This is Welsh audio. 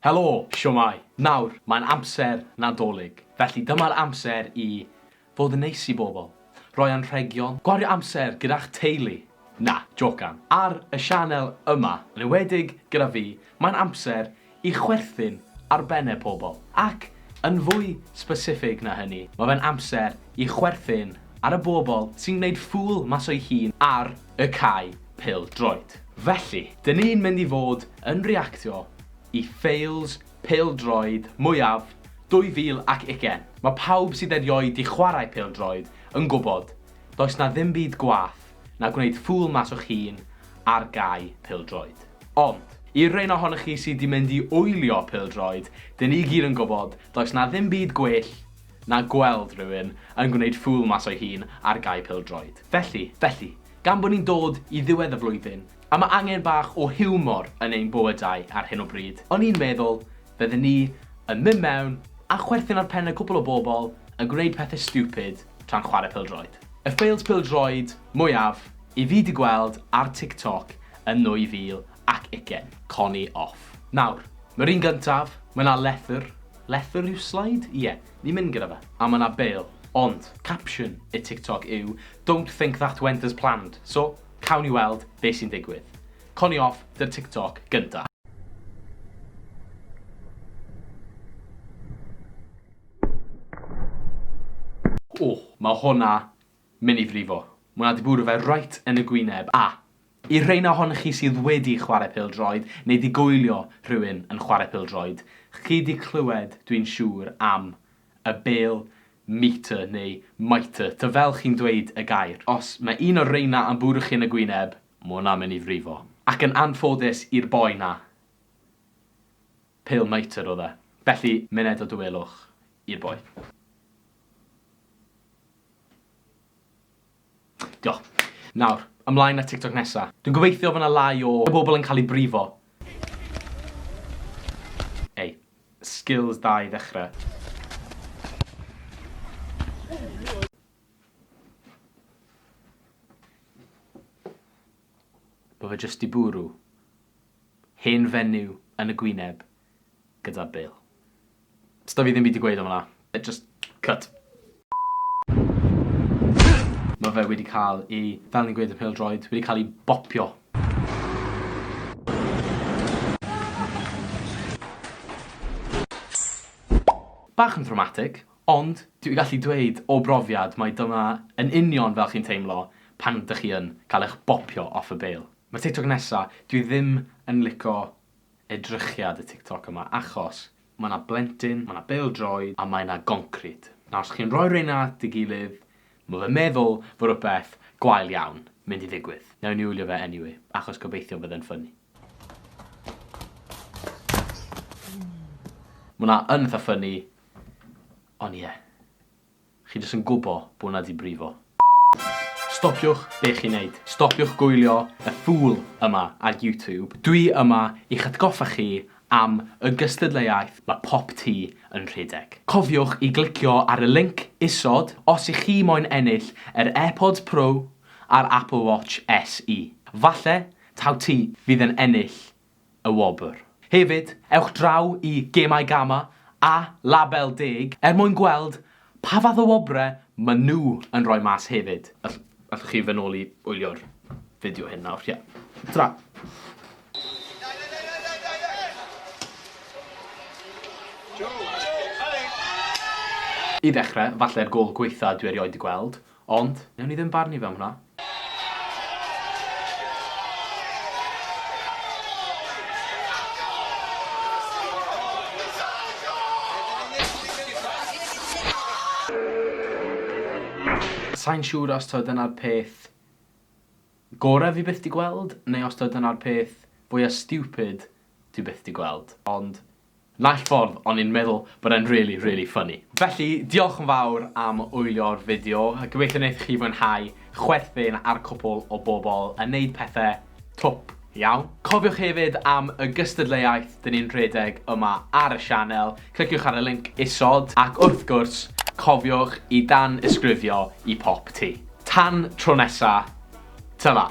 Helo, siwmai. Nawr, mae'n amser nadolig. Felly dyma'r amser i fod yn neis i bobl. Roi anrhegion, gwario amser gyda'ch teulu. Na, jocan. Ar y sianel yma, yn enwedig gyda fi, mae'n amser i chwerthin arbennau pobl. Ac yn fwy specific na hynny, mae fe'n amser i chwerthin ar y bobl sy'n gwneud ffŵl mas o'i hun ar y cae pêl-droed. Felly, dyn ni'n mynd i fod yn reactio i fails pêl-droed mwyaf 2020. Mae pawb sydd erioed i chwarae pêl-droed yn gwybod does na ddim byd gwath na gwneud ffŵl mas o'ch hun ar gae pêl-droed. Ond, i'r rhain ohonych chi sydd wedi mynd i wylio pêl-droed, dyn ni gyd yn gwybod does na ddim byd gwell na gweld rhywun yn gwneud ffŵl mas o'u hun ar gae pêl-droed. Felly, gan bod ni'n dod i ddiwedd y flwyddyn, a mae angen bach o hiwmor yn ein bywydau ar hyn o bryd, o'n i'n meddwl fydden ni yn mynd mewn a chwerthin ar pen y cwpl o bobl yn gwneud pethau stupid tra'n chwarae pêl-droed. Y fails pêl-droed mwyaf i fi di gweld ar TikTok yn 2020. Connie off. Nawr, mae'r un gyntaf, mae yna lethr. Lethr yw slide? Ie, ni'n mynd gyda fe. A mae yna bêl. Ond, caption y TikTok yw, don't think that went as planned. So, cawn i weld beth sy'n digwydd. Connie off, dy'r TikTok gynta. Mae hwnna mynd i frifo. Mae hwnna di bwrw fe right yn y gwyneb. A, i rhain ohonych chi sydd wedi chwarae pêl-droed, neu di gwylio rhywun yn chwarae pêl-droed, chi di clywed, dwi'n siŵr, am y bêl meter neu mitre, ta fel chi'n dweud y gair. Os mae un o'r reina yn bwrw chi yn y gwyneb, mae hwnna mynd i frifo. Ac yn anffodus i'r boi na, pêl mitre oedd e. Felly, muned o dywelwch i'r boi. Diolch. Nawr, ymlaen at TikTok nesa. Dwi'n gobeithio fyna lai o bobl yn cael ei brifo. Ei, skills da i ddechrau. Bo fe jyst i bwrw hen fenyw yn y gwyneb gyda bêl. Sto fi ddim byd i gweud o'na. Just cut. Mae fe wedi cael ei, fel ni'n gweud y pêl-droed, wedi cael ei bopio. Bach yn dramatig, ond dwi'n gallu dweud o brofiad mae dyma yn union fel chi'n teimlo pan ydych chi yn cael eich bopio off y bêl. Mae'r TikTok nesa, dwi ddim yn licio edrychiad y TikTok yma achos mae yna blentyn, mae yna bêl-droed a mae yna goncrit. Na os chi'n rhoi rheina at ei gilydd, mae fe'n meddwl fod rhywbeth gwael iawn mynd i ddigwydd. Nawn ni wylio fe anyway, achos gobeithio fydde'n ffynnu. Mae hwnna yn eitha ffynnu, ond ie, chi jyst yn gwybod bod hwnna di brifo. Stopiwch be chi'n neud. Stopiwch gwylio y ffŵl yma ar YouTube. Dwi yma i'ch atgoffa chi am y gystadleuaeth mae Pop Tea yn rhedeg. Cofiwch i glicio ar y link isod os ych chi moyn ennill yr AirPods Pro a'r Apple Watch SE. Falle, taw ti fydd yn ennill y wobr. Hefyd, ewch draw i Gemau Gama a Label 10 mwyn gweld pa fath o wobre maen nhw yn rhoi mas hefyd. Allwch chi fy nôl i wylio'r fideo hyn nawr, ie. Tra. I ddechrau, falle'r gol gweitha dwi erioed i gweld, ond newn ni ddim barnu fe am hwnna. Sa'n siŵr os to dyna'r peth gorau fi byth di gweld, neu os to dyna'r peth fwyaf stupid dwi byth di gweld. Ond, naill ffordd, o'n i'n meddwl bod e'n really, really funny. Felly, diolch yn fawr am wylio'r fideo. Gobeithio wneud chi fwynhau chwerthin ar cwpl o bobl yn neud pethau twp iawn. Cofiwch hefyd am y gystadleuaeth dyn ni'n rhedeg yma ar y sianel. Cliciwch ar y link isod ac wrth gwrs, cofiwch i dan ysgrifio i Pop Tea. Tan tro nesa, tyla.